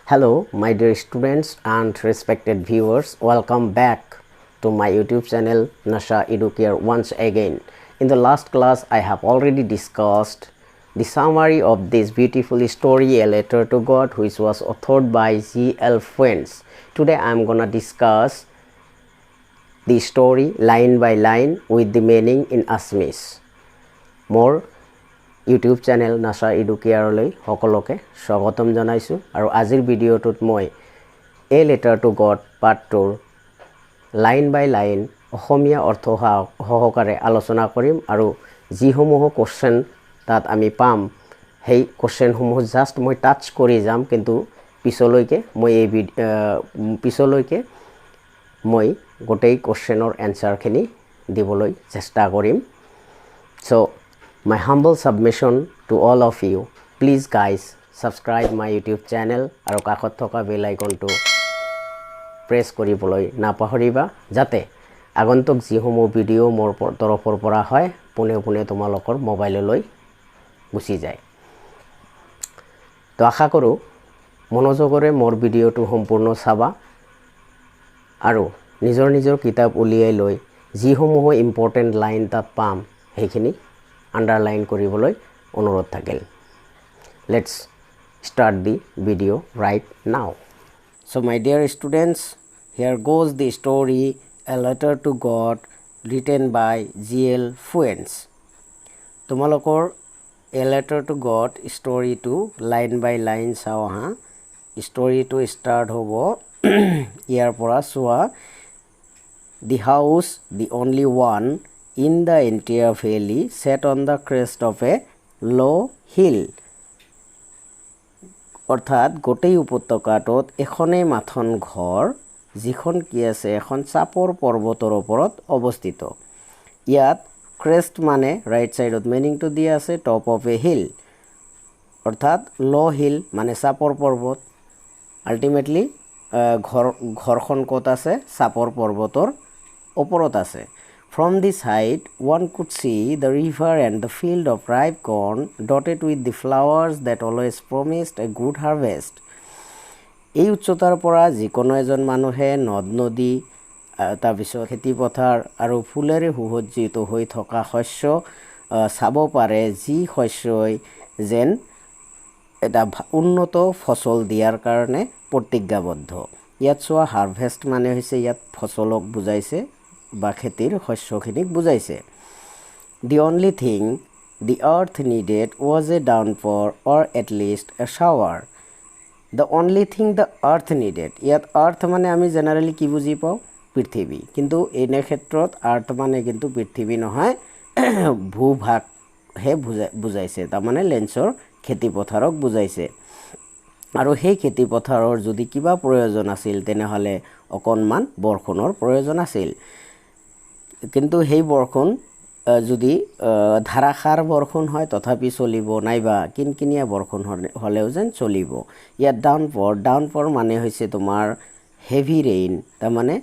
Hello, my dear students and respected viewers. Welcome back to my YouTube channel Nasha Educare once again. In the last class, I have already discussed the summary of this beautiful story, A Letter to God, which was authored by G.L. Fuentes. Today, I am gonna discuss the story line by line with the meaning in Assamese. More YouTube channel Nasha Educare লৈ সকলোকে স্বাগতম জনাইছো আৰু আজিৰ ভিডিঅ'টোত মই A Letter to God part 2 line by line Asomiya অৰ্থ সহকাৰে আলোচনা কৰিম আৰু যিসমূহ কোশ্চেন তাত আমি পাম সেই কোশ্চেনসমূহ জাস্ট মই টাচ কৰি যাম কিন্তু পিছলৈকে মই গোটেই কোশ্চেনৰ এনসাৰখিনি দিবলৈ চেষ্টা কৰিম so my humble submission to all of you, please guys subscribe my YouTube channel আৰু কাষত থকা বেল আইকনটো প্ৰেছ কৰিবলৈ নাপাহৰিবা যাতে আগন্তুক যিসমূহ ভিডিঅ' মোৰ তৰফৰ পৰা হয় পুনে তোমালোকৰ মোবাইললৈ গুচি যায় তো আশা কৰো মনোযোগৰে মোৰ ভিডিঅ'টো সম্পূৰ্ণ চাবা আৰু নিজৰ কিতাপ উলিয়াই লৈ যিসমূহ ইম্পৰ্টেন্ট লাইন তাত পাম সেইখিনি underline কৰিবলৈ অনুৰোধ থাকিল let's start the video right now so my dear students here goes the story A Letter to God written by G.L. Fuentes তোমালোকৰ A Letter to God story to line by line চাও হা story to start হ'ব ইয়াৰ পৰা চোৱা the house the only one in the entire valley set on the crest of a low hill অর্থাৎ গোটেই উপত্যকাটোত এখনে মাথন ঘৰ যিখন কি আছে এখন চাপৰ পৰ্বতৰ ওপৰত অৱস্থিত ইয়াত ক্ৰেষ্ট মানে ৰাইট সাইডত মিনিংটো দিয়া আছে টপ অফ এ হিল অৰ্থাৎ লো হিল মানে চাপৰ পৰ্বত আলটিমেটলি ঘৰখন ক'ত আছে চাপৰ পৰ্বতৰ ওপৰত আছে From this height, one could see the river and the field of ripe corn dotted with the flowers that always promised a good harvest. এই উচ্চতাৰ পৰা যিকোনো এজন মানুহে নদ নদী তাৰপিছত খেতি পথাৰ আৰু ফুলেৰে সুসজ্জিত হৈ থকা শস্য চাব পাৰে যি শস্যই যেন এটা উন্নত ফসল দিয়াৰ কাৰণে প্ৰতিজ্ঞাবদ্ধ ইয়াত চোৱা হাৰভেষ্ট মানে হৈছে ইয়াত ফসলক বুজাইছে বা খেতিৰ শস্যখিনিক বুজাইছে The only thing the earth needed was a downpour or at least a shower. The only thing the earth needed. ইয়াত earth মানে আমি জেনাৰেলি কি বুজি পাওঁ পৃথিৱী কিন্তু এনে ক্ষেত্ৰত earth মানে কিন্তু পৃথিৱী নহয় ভূভাগ হে বুজাইছে তাৰ মানে লেন্সৰ খেতি পথাৰক বুজাইছে আৰু সেই খেতি পথাৰৰ যদি কিবা প্ৰয়োজন আছিল তেনেহলে অকনমান বৰষুণৰ প্ৰয়োজন আছিল কিন্তু সেই বৰষুণ যদি ধাৰাসাৰ বৰষুণ হয় তথাপি চলিব নাইবা কিনকিনিয়া বৰষুণ হলেও যেন চলিব ইয়াত ডাউনপৰ মানে হৈছে তোমাৰ হেভি ৰেইন তাৰ মানে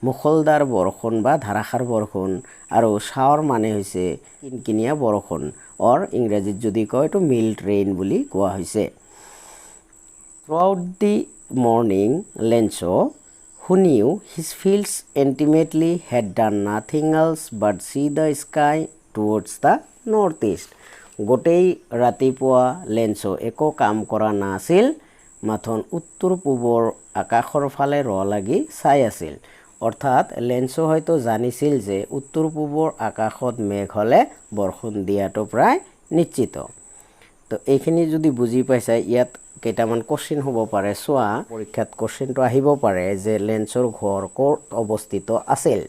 মুখলদাৰ বৰষুণ বা ধাৰাসাৰ বৰষুণ আৰু শাওৰ মানে হৈছে কিনকিনিয়া বৰষুণ অৰ ইংৰাজীত যদি কয় তো মিল্ড ৰেইন বুলি কোৱা হৈছে Throughout the morning Lencho who knew his fields intimately had done nothing else but see the sky towards the northeast. গোটেই ৰাতিপুৱা লেন্সো একো কাম কৰা নাছিল মাথন উত্তৰ পূবৰ আকাশৰ ফালে লাগি চাই আছিল অৰ্থাৎ লেন্সো হয়তো জানিছিল যে উত্তৰ পূবৰ আকাশত মেঘ হলে বৰষুণ দিয়াটো প্ৰায় নিশ্চিত তো এইখিনি যদি বুজি পাইছা ইয়াত কেইটামান কোশ্চেন হ'ব পাৰে সোৱা পৰীক্ষাত কোশ্চেনটো আহিব পাৰে যে লেন্সৰ ঘৰ ক'ত অৱস্থিত আছিল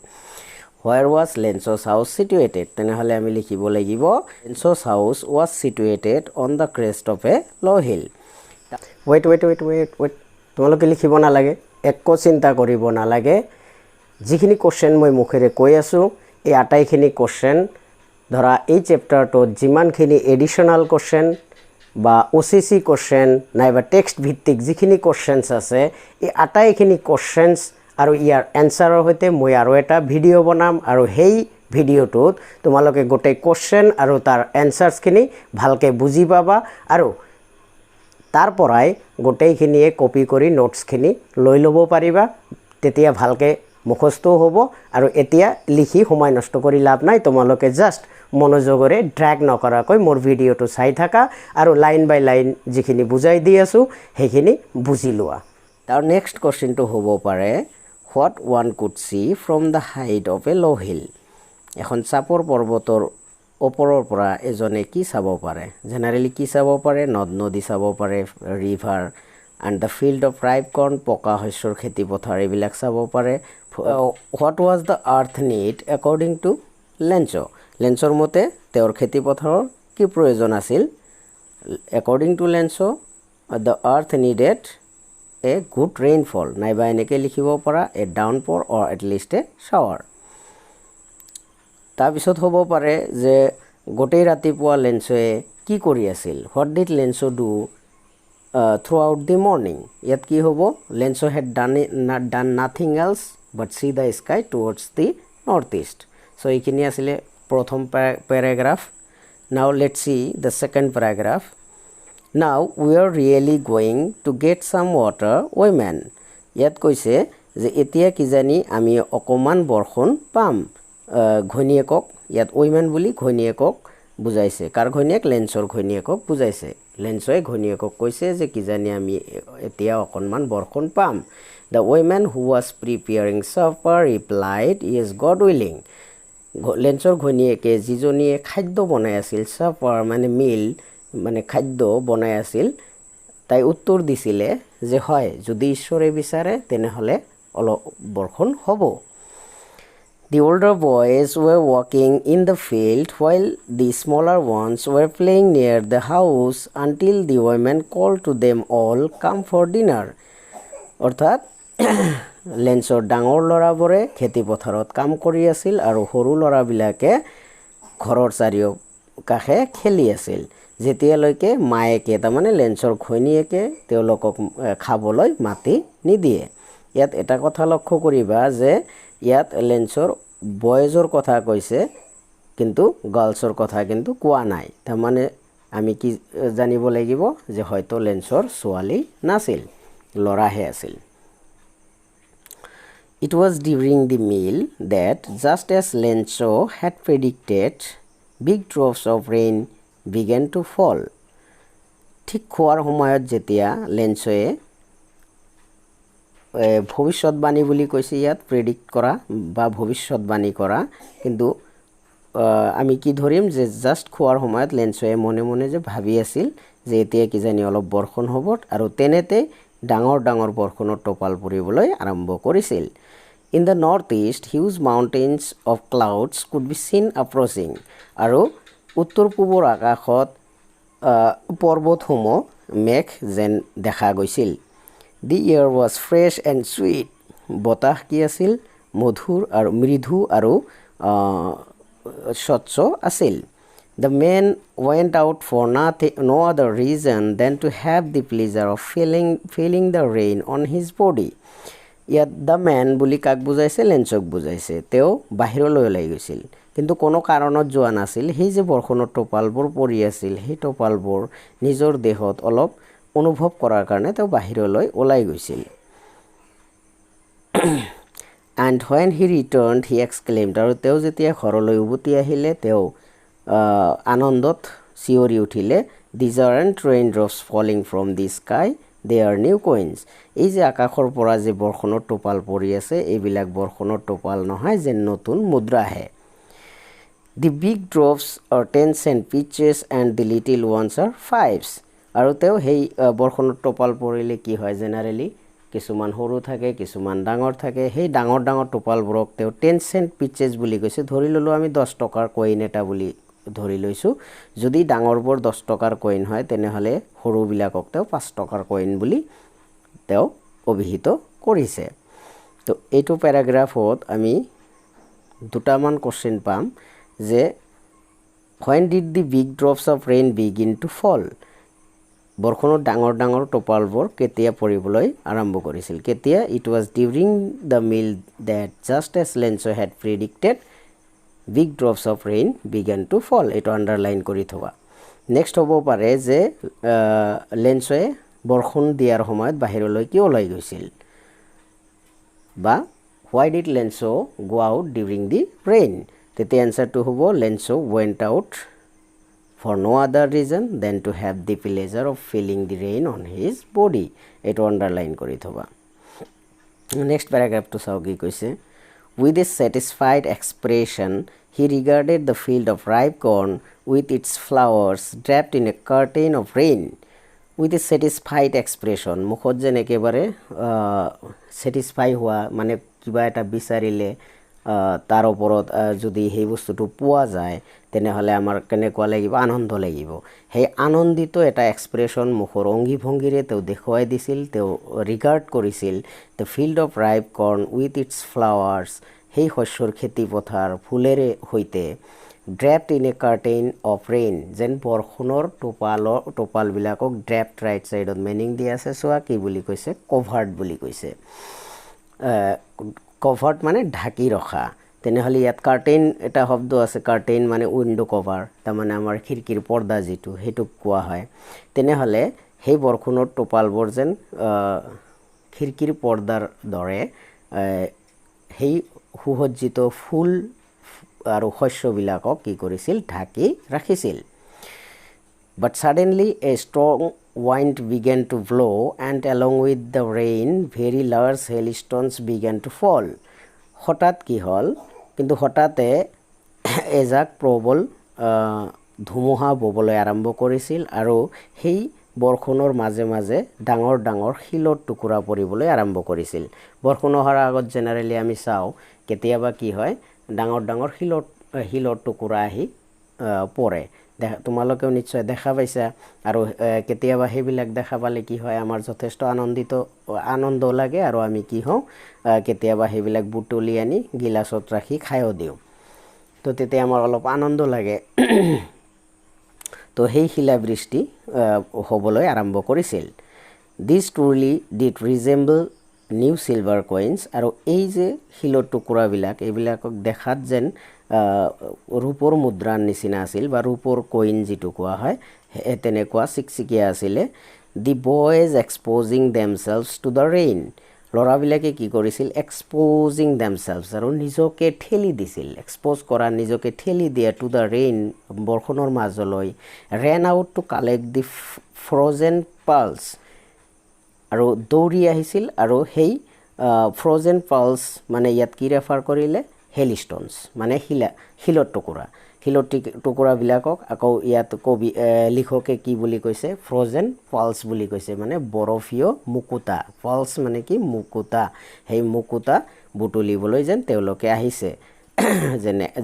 Where was Lenso's house situated? তেনেহলে আমি লিখিব লাগিব Lenso's house was situated on the crest of a low hill. Wait. তোমালোকে লিখিব না লাগে একো চিন্তা কৰিব না লাগে যিখিনি কোশ্চেন মই মুখেৰে কৈ আছো এই আটাইখিনি কোশ্চেন ধৰা এই চেপ্টাৰটোত যিমানখিনি এডিশনাল কোশ্চেন বা OCC কোশ্চেন নাইবা টেক্সট ভিত্তিক যিখিনি কোশ্চেনছ আছে এই আটাইখিনি কোশ্চেনছ আৰু ইয়াৰ এনসাৰৰ হৈতে মই আৰু এটা ভিডিঅ' বনাম আৰু সেই ভিডিঅ'টোত তোমালোকে গোটেই কোশ্চেন আৰু তাৰ এনসাৰছখিনি ভালকে বুজি পাবা আৰু তাৰ পৰাই গোটেইখিনিয়ে কপি কৰি নোটছখিনি লৈ ল'ব পাৰিবা তেতিয়া ভালকৈ মুখস্থও হ'ব আৰু এতিয়া লিখি সময় নষ্ট কৰি লাভ নাই তোমালোকে জাষ্ট মনোযোগৰে ড্ৰেগ নকৰাকৈ মোৰ ভিডিঅ'টো চাই থাকা আৰু লাইন বাই লাইন যিখিনি বুজাই দি আছোঁ সেইখিনি বুজি লোৱা তাৰ নেক্সট কোৱেশ্চনটো হ'ব পাৰে what one could see from the height of a low' hill এখন চাপৰ পৰ্বতৰ ওপৰৰ পৰা এজনে কি চাব পাৰে জেনেৰেলি কি চাব পাৰে নদ নদী চাব পাৰে river and the field of ripe corn পকা শস্যৰ খেতি পথাৰ এইবিলাক চাব পাৰে what was the earth need according to লেঞ্চৰ মতে তেওঁৰ খেতি পথাৰৰ কি প্ৰয়োজন আছিল according to Lencho the earth needed a good rainfall নাইবা এনেকৈ লিখিব পৰা এ ডাউনপ'ৰ অৰ এটলিষ্ট এ শ্বাৱাৰ তাৰপিছত হ'ব পাৰে যে গোটেই ৰাতিপুৱা লেঞ্চয়ে কি কৰি আছিল what did Lencho do throughout the morning ইয়াত কি হ'ব Lencho had done nothing else but see the sky towards the north east so' এইখিনি আছিলে প্ৰথম paragraph now let see the second paragraph now we are really going to get some water women ইয়াত কৈছে যে এতিয়া কিজানি আমি অকণমান বৰষুণ পাম ঘৈণীয়েকক ইয়াত উইমেন বুলি ঘৈণীয়েকক বুজাইছে কাৰ ঘৈণীয়েক লেঞ্চৰ ঘৈণীয়েকক বুজাইছে লেঞ্চই ঘৈণীয়েকক কৈছে যে কিজানি আমি এতিয়া অকণমান বৰষুণ পাম the women who was preparing supper replied is god willing লেঞ্চৰ ঘৈণীয়েকে যিজনীয়ে খাদ্য বনাই আছিল ছাপাৰ মানে মিল মানে খাদ্য বনাই আছিল তাই উত্তৰ দিছিলে যে হয় যদি ঈশ্বৰে বিচাৰে তেনেহ'লে অলপ বৰষুণ হ'ব The older boys were walking in the field while the smaller ones were playing near the house until the women called to them all, come for dinner. অৰ্থাৎ লেঞ্চৰ ডাঙৰ ল'ৰাবোৰে খেতি পথাৰত কাম কৰি আছিল আৰু সৰু ল'ৰাবিলাকে ঘৰৰ চাৰিওকাষে খেলি আছিল যেতিয়ালৈকে মায়েকে তাৰমানে লেঞ্চৰ ঘৈণীয়েকে তেওঁলোকক খাবলৈ মাতি নিদিয়ে ইয়াত এটা কথা লক্ষ্য কৰিবা যে ইয়াত লেঞ্চৰ বয়েজৰ কথা কৈছে কিন্তু গাৰ্লছৰ কথা কিন্তু কোৱা নাই তাৰমানে আমি কি জানিব লাগিব যে হয়তো লেঞ্চৰ ছোৱালী নাছিল ল'ৰাহে আছিল It was during the meal that just as Lencho had predicted big drops of rain began to fall ঠিক খোৱাৰ সময়ত যেতিয়া লেঞ্চয়ে ভৱিষ্যৎবাণী বুলি কৈছে ইয়াত প্ৰেডিক্ট কৰা বা ভৱিষ্যৎবাণী কৰা কিন্তু আমি কি ধৰিম যে জাষ্ট খোৱাৰ সময়ত লেঞ্চয়ে মনে মনে যে ভাবি আছিল যে এতিয়া কিজানি অলপ বৰষুণ হ'ব আৰু তেনেতে ডাঙৰ ডাঙৰ বৰষুণৰ টোপাল পৰিবলৈ আৰম্ভ কৰিছিল in the north east huge mountains of clouds could be চিন এপ্ৰচিং আৰু উত্তৰ পূবৰ আকাশত পৰ্বতসমূহ মেঘ যেন দেখা গৈছিল The air was fresh and sweet. বতাহ কি আছিল মধুৰ আৰু মৃদু আৰু স্বচ্ছ আছিল The man went out for no other reason than to have the pleasure of feeling the rain on his body. ইয়াত দ্য মেন বুলি কাক বুজাইছে লেঞ্চক বুজাইছে তেওঁ বাহিৰলৈ ওলাই গৈছিল কিন্তু কোনো কাৰণত যোৱা নাছিল সেই যে বৰষুণৰ টোপালবোৰ পৰি আছিল সেই টোপালবোৰ নিজৰ দেহত অলপ অনুভৱ কৰাৰ কাৰণে তেওঁ বাহিৰলৈ ওলাই গৈছিল and when he returned he exclaimed আৰু তেওঁ যেতিয়া ঘৰলৈ উভতি আহিলে তেওঁ আনন্দত চিঞৰি উঠিলে these aren't raindrops falling from the sky they are new coins এই যে আকাশৰ পৰা যে বৰষুণৰ টোপাল পৰি আছে এইবিলাক বৰষুণৰ টোপাল নহয় যে নতুন মুদ্ৰাহে the big drops are 10 cent pieces and the little ones are fives আৰু তেওঁ সেই বৰষুণৰ টোপাল পৰিলে কি হয় জেনাৰেলি কিছুমান সৰু থাকে কিছুমান ডাঙৰ থাকে সেই ডাঙৰ ডাঙৰ টোপালবোৰক তেওঁ 10 চেণ্ট পিচেছ বুলি কৈছে ধৰি ললো আমি 10 টকাৰ কইন এটা বুলি ধৰি লৈছো যদি ডাঙৰবোৰ 10 টকাৰ কইন হয় তেনেহলে সৰুবিলাকক তেওঁ 5 টকাৰ কইন বুলি তেওঁ অভিহিত কৰিছে তো এইটো প্যাৰাগ্ৰাফত আমি দুটামান কোশ্চেন পাম যে when did the big drops of rain begin to fall বৰষুণৰ ডাঙৰ ডাঙৰ টোপালবোৰ কেতিয়া পৰিবলৈ আৰম্ভ কৰিছিল কেতিয়া it was during the meal that just as Lencho had predicted big drops of rain began to fall এটা আন্ডাৰলাইন কৰি থোৱা নেক্সট হ'ব পাৰে যে লেন্সে বৰষুণ দিয়াৰ সময়ত বাহিৰলৈ কিয় ওলাই গৈছিল বা why did Lenso go out during the rain? তেতিয়া এনসাৰটো হ'ব Lenso went out for no other reason than to have the pleasure of feeling the rain on his body. এইটো আন্ডাৰলাইন কৰি থবা। নেক্সট প্যাৰাগ্ৰাফটো চাও কি কৈছে। With a satisfied expression, he regarded the field of ripe corn with its flowers draped in a curtain of rain. With a satisfied expression, মুখত যেন একেবাৰে satisfy হোৱা মানে কিবা এটা বিচাৰিলে তাৰ ওপৰত যদি সেই বস্তুটো পোৱা যায় তেনেহলে আমাৰ কেনেকুৱা লাগিব আনন্দ লাগিব সেই আনন্দিত এটা এক্সপ্ৰেছন মুখৰ অঙ্গি ভঙ্গিৰে তেওঁ দেখুৱাই দিছিল তেওঁ ৰিগাৰ্ড কৰিছিল the field of ripe corn with its flowers সেই শস্যৰ খেতি পথাৰ ফুলেৰে হৈতে draped in a curtain of rain যেন বৰষুণৰ টোপালবিলাকক ড্ৰেপড ৰাইট সাইডত মিনিং দি আছে চোৱা কি বুলি কৈছে কভাৰ্ড বুলি কৈছে কভাৰ্ড মানে ঢাকি ৰখা তেনেহলে ইয়াত কাৰ্টেইন এটা শব্দ আছে কাৰ্টেইন মানে উইন্ডো কভাৰ তাৰ মানে আমাৰ খিৰকিৰ পৰ্দা যেটো হেতু কোৱা হয় তেনেহলে সেই বৰষুণৰ টোপালবোৰ যেন খিৰকিৰ পৰ্দাৰ দৰে সেই সুসজ্জিত ফুল আৰু শস্যবিলাকক কি কৰিছিল ঢাকি ৰাখিছিল But suddenly a strong wind began to blow and along with the rain very large hailstones began to fall. হঠাৎ কি হল কিন্তু হঠাতে এজাক প্ৰবল ধুমুহা ববলৈ আৰম্ভ কৰিছিল আৰু সেই বৰষুণৰ মাজে মাজে ডাঙৰ ডাঙৰ শিলৰ টুকুৰা পৰিবলৈ আৰম্ভ কৰিছিল বৰষুণ হোৱাৰ আগত জেনাৰেলি আমি চাও কেতিয়াবা কি হয় ডাঙৰ ডাঙৰ শিলৰ টুকুৰা আহি পৰে তোমালোকেও নিশ্চয় দেখা পাইছা আৰু কেতিয়াবা হেবিলাক দেখা পালে কি হয় আমাৰ যথেষ্ট আনন্দ লাগে আৰু আমি কি হও কেতিয়াবা হেবিলাক বুটলি আনি গিলাসত ৰাখি খায়ও দিও তো তেতিয়া আমাৰ অলপ আনন্দ লাগে তো সেই শিলাবৃষ্টি হ'বলৈ আৰম্ভ কৰিছিল This truly did resemble new silver coins আৰু এই যে শিলৰ টুকুৰাবিলাক এইবিলাকক দেখাত যেন ৰূপৰ মুদ্ৰাৰ নিচিনা আছিল বা ৰূপৰ কইন যেটো কোৱা হয় তেনেকুৱা চিকচিকিয়া আছিলে The boys exposing themselves to the rain লৰাবিলাকে কি কৰিছিল exposing themselves আৰু নিজকে ঠেলি দিছিল এক্সপোজ কৰা নিজকে ঠেলি দিয়া to the rain বৰষুণৰ মাজলৈ ran out to collect the frozen pearls আৰু দৌৰি আহিছিল আৰু সেই ফ্ৰোজেন পালস মানে ইয়াত কি ৰেফাৰ কৰিলে হেলস্টোনস মানে শিলৰ টুকুৰা বিলাকক আকৌ ইয়াত কবি লিখকে কি বুলি কৈছে ফ্ৰোজেন পালস বুলি কৈছে মানে বৰফীয় মুকুতা পালস মানে কি মুকুতা সেই মুকুতা বুটলিবলৈ যেন তেওঁলোকে আহিছে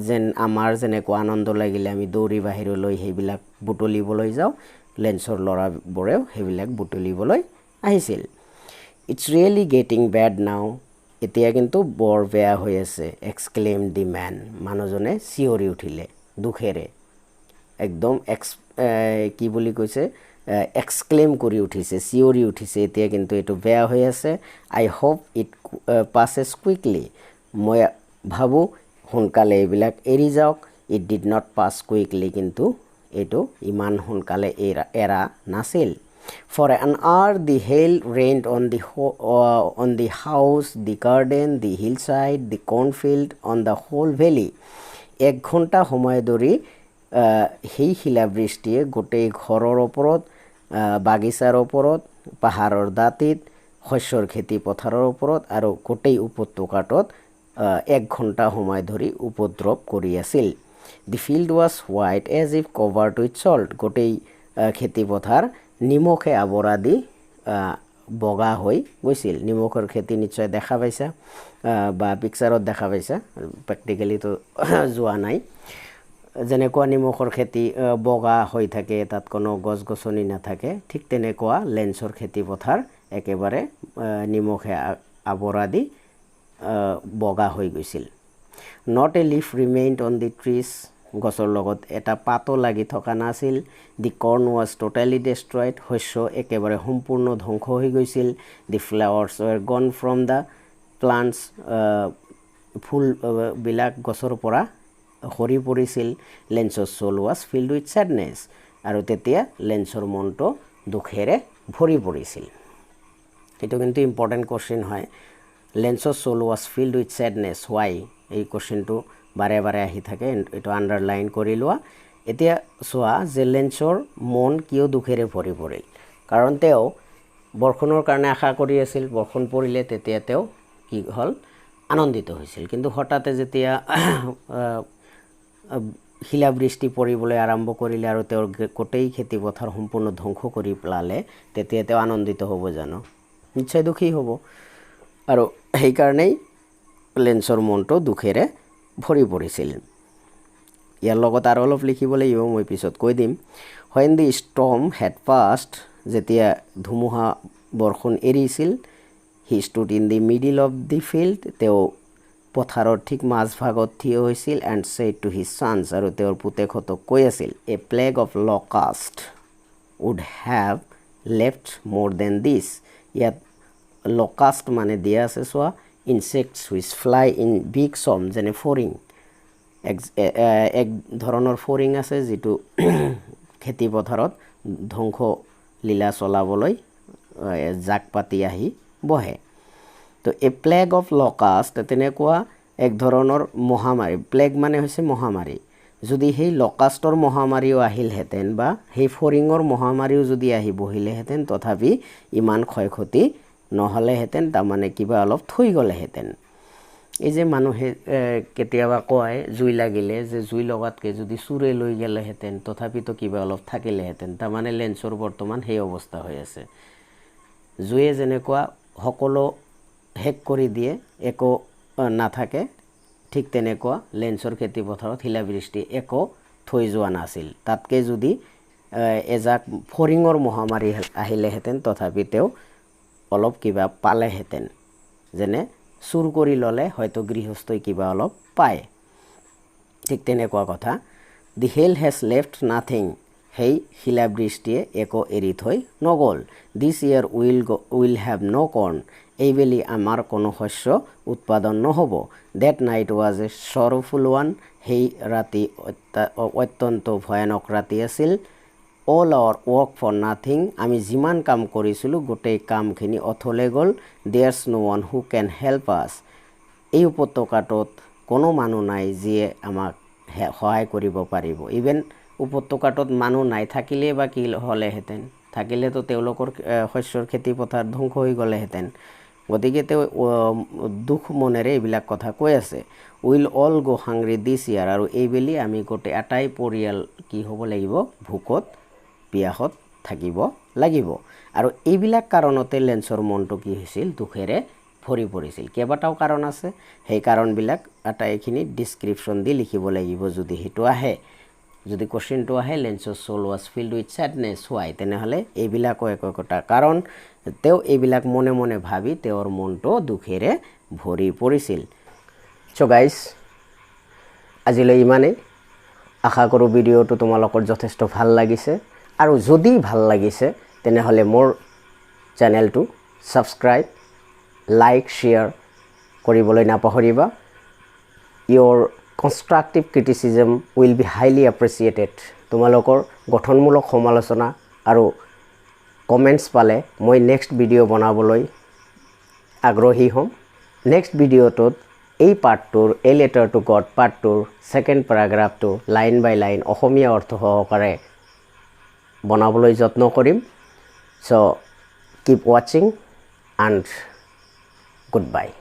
যেন আমাৰ যেনেকুৱা আনন্দ লাগিলে আমি দৌৰি বাহিৰলৈ সেইবিলাক বুটলিবলৈ যাও লেন্সৰ লৰাবোৰেও সেইবিলাক বুটলিবলৈ আহিছিল It's really getting bad now এতিয়া কিন্তু বৰ বেয়া হৈ আছে exclaimed the man মানুহজনে চিঞৰি উঠিলে দুখেৰে একদম কি বুলি কৈছে এক্সক্লেম কৰি উঠিছে চিঞৰি উঠিছে এতিয়া কিন্তু এটো বেয়া হৈ আছে I hope it passes quickly মই ভাবো সোনকালে এইবিলাক এৰি যাওক It did not pass quickly কিন্তু এটো ইমান সোনকালে এৰা নাছিল For an hour the hail rained on the house, the garden, the hillside, the cornfield, on the whole valley. এক ঘণ্টা সময় ধৰি সেই শিলাবৃষ্টিয়ে গোটেই ঘৰৰ ওপৰত বাগিচাৰ ওপৰত পাহাৰৰ দাঁতিত শস্যৰ খেতি পথাৰৰ ওপৰত আৰু গোটেই উপত্যকাটোত এক ঘণ্টা সময় ধৰি উপদ্ৰৱ কৰি আছিল The field was white as if covered with salt. গোটেই খেতি পথাৰ নিমখে আৱৰা দি বগা হৈ গৈছিল নিমখৰ খেতি নিশ্চয় দেখা পাইছা বা পিকচাৰত দেখা পাইছা প্ৰ্যাকটিক্যালি তো যোৱা নাই যেনেকুৱা নিমখৰ খেতি বগা হৈ থাকে তাত কোনো গছ গছনি নাথাকে ঠিক তেনেকুৱা লেন্সৰ খেতি পথাৰ একেবাৰে নিমখে আৱৰা দি বগা হৈ গৈছিল Not a leaf remained on the trees গছৰ লগত এটা পাতো লাগি থকা নাছিল The corn was totally destroyed শস্য একেবাৰে সম্পূৰ্ণ ধ্বংস হৈ গৈছিল The flowers were gone from the plants ফুল বিলাক গছৰ পৰা হৰি পৰিছিল Lenso's soul was filled with sadness আৰু তেতিয়া লেন্সৰ মনটো দুখেৰে ভৰি পৰিছিল এটো কিন্তু ইম্পৰ্টেন্ট কোশ্চেন হয় লেন্সৰ soul was filled with sadness why এই কোশ্চেনটো বাৰে বাৰে আহি থাকে এটো আন্ডাৰলাইন কৰি লোৱা এতিয়া সোৱা যে লেন্সৰ মন কিয় দুখেৰে ভৰি পৰিল কাৰণ তেও বৰখনৰ কাৰণে আশা কৰি আছিল বৰখন পৰিলে তেতিয়া তেও কি হল আনন্দিত হৈছিল কিন্তু হঠাতে যেতিয়া শিলাবৃষ্টি পৰিবলৈ আৰম্ভ কৰিলে আৰু তেওঁৰ গোটেই খেতি পথাৰ সম্পূৰ্ণ ধ্বংস কৰি পেলালে তেতিয়া তেও আনন্দিত হ'ব জানো নিশ্চয় দুখী হ'ব আৰু সেই কাৰণেই লেন্সৰ মনটো দুখেৰে ভৰি পৰিছিল ইয়াৰ লগত আৰু অলপ লিখিব লাগিব মই পিছত কৈ দিম when the storm had passed যেতিয়া ধুমুহা বৰষুণ এৰিছিল he stood in the middle of the field তেও পথাৰৰ ঠিক মাজভাগত থিয় হৈছিল and said to his sons আৰু তেওঁৰ পুতেকহঁতক কৈ আছিল a plague of locust would have left more than this ইয়াত locust মানে দিয়া আছে সোৱা insects which fly in big swarms যেনে ফৰিং এক ধৰণৰ ফৰিং আছে যেটো খেতি পথাৰত ধ্বংস লীলা চলাবলৈ জাক পাতি আহি বহে তো এ প্লেগ অফ লকাষ্ট তেনেকুৱা এক ধৰণৰ মহামাৰী প্লেগ মানে হৈছে মহামাৰী যদি সেই লকাষ্টৰ মহামাৰীও আহিল হেতেন বা সেই ফৰিঙৰ মহামাৰীও যদি আহি বহিলে হেতেন তথাপি ইমান ক্ষয়ক্ষতি নহলে হেতেন তা মানে কিবা অলপ থৈ গলে হেতেন এই যে মানুহে কেতিয়াবা কয় জুই লাগিলে যে জুই লগাতকে যদি সুৰে লৈ গলে হেতেন তথাপি তো কিবা অলপ থাকিলে হেতেন তা মানে লেন্সৰ বৰ্তমান সেই অৱস্থা হৈ আছে জুয়ে যেনেকুৱা সকলো হেক কৰি দিয়ে একো নাথাকে ঠিক তেনেকুৱা লেন্সৰ খেতি পথাৰত হিলাবৃষ্টি একো থৈ যোৱা নাছিল তাতকে যদি এজাক ফৰিঙৰ মহামাৰী আহিলে হেতেন তথাপি তেও অলপ কিবা পালে হেতেন যেনে সুৰ কৰি ললে হয়তো গৃহস্থই কিবা অলপ পায় ঠিক তেনেকুৱা কথা the hail has left nothing হেই শিলাবৃষ্টিয়ে একো এৰি থৈ নগল this year will have no corn এইবেলি আমাৰ কোনো শস্য উৎপাদন নহব that night was a sorrowful one হেই ৰাতি অত্যন্ত ভয়ানক ৰাতি আছিল all our work for nothing আমি যিমান কাম কৰিছিলো গোটেই কামখিনি অথলে গল there's no one who can help us এই উপত্যকাটোত কোনো মানুহ নাই যিয়ে আমাক সহায় কৰিব পাৰিব ইভেন উপত্যকাটোত মানুহ নাই থাকিলে বা কি হলে হেতেন থাকিলে তো তেওঁলোকৰ শস্যৰ খেতি পথাৰ ধ্বংস হৈ গলে হেতেন গতিকে তেও দুখ মনেৰে এইবিলাক কথা কৈ আছে will all go hungry this year আৰু এইবেলি আমি গোটেই আটাই পৰিয়াল কি হ'ব লাগিব ভুকত পিয়াহত থাকিব লাগিব আৰু এইবিলাক কাৰণতে লেন্সৰ মনটো কি হৈছিল দুখেৰে ভৰি পৰিছিল কেবাটাও কাৰণ আছে সেই কাৰণবিলাক আটাইখিনি ডেসক্ৰিপচন দি লিখিব লাগিব যদি হেতু আহে যদি কোশ্চেনটো আহে লেন্সৰ soul was filled with sadness why তেনেহলে এইবিলাকো একোটা কাৰণ তেও এইবিলাক মনে মনে ভাবি তেওঁৰ মনটো দুখেৰে ভৰি পৰিছিল সো গাইস আজিলৈ ইমানেই আশা কৰো ভিডিওটো তোমালোকৰ যথেষ্ট ভাল লাগিছে আৰু যদি ভাল লাগিছে তেনেহলে মোৰ চেনেলটো সাবস্ক্ৰাইব লাইক শেয়াৰ কৰিবলৈ নাপাহৰিবা your constructive criticism will be highly appreciated তোমালোকৰ গঠনমূলক সমালোচনা আৰু কমেন্টস পালে মই নেক্সট ভিডিও বনাবলৈ আগ্ৰহী হ'ম নেক্সট ভিডিওটোত এই পাৰ্টটোৰ এ লেটাৰ টু গড পাৰ্টটোৰ সেকেন্ড প্যাৰাগ্ৰাফটো লাইন বাই লাইন অসমীয়া অৰ্থ সহকাৰে বনাবলৈ যত্ন কৰিম so keep watching and goodbye